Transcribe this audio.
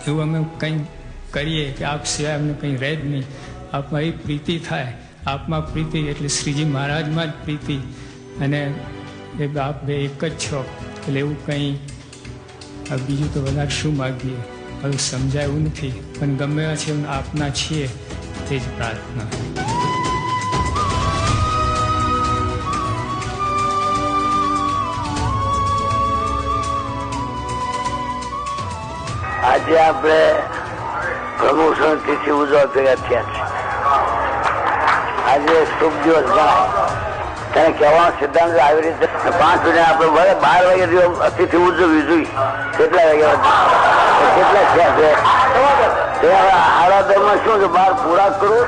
એવું અમે કંઈ કરીએ કે આપ સિવાય અમને કંઈ રહે જ નહીં, આપમાં એ પ્રીતિ થાય, આપમાં પ્રીતિ એટલે શ્રીજી મહારાજમાં જ પ્રીતિ, અને એ આપ બે એક જ છો એટલે એવું કંઈ બીજું તો વધારે શું માગીએ, હવે સમજાય એવું નથી, પણ ગમે છે આપના છીએ તે જ પ્રાર્થના. આજે આપણે પ્રમોશન તિથિ ઉજવવા ભેગા થયા છે. આજે શુભ દિવસ ગણાય. તેને કહેવાનો સિદ્ધાંત આવી રીતે 5 વાગે આપણે 12 વાગે અતિથિ ઉજવવી જોઈએ. કેટલા વાગ્યા કેટલા થયા છે? આરાધનમાં શું છે 12 પૂરા કરું.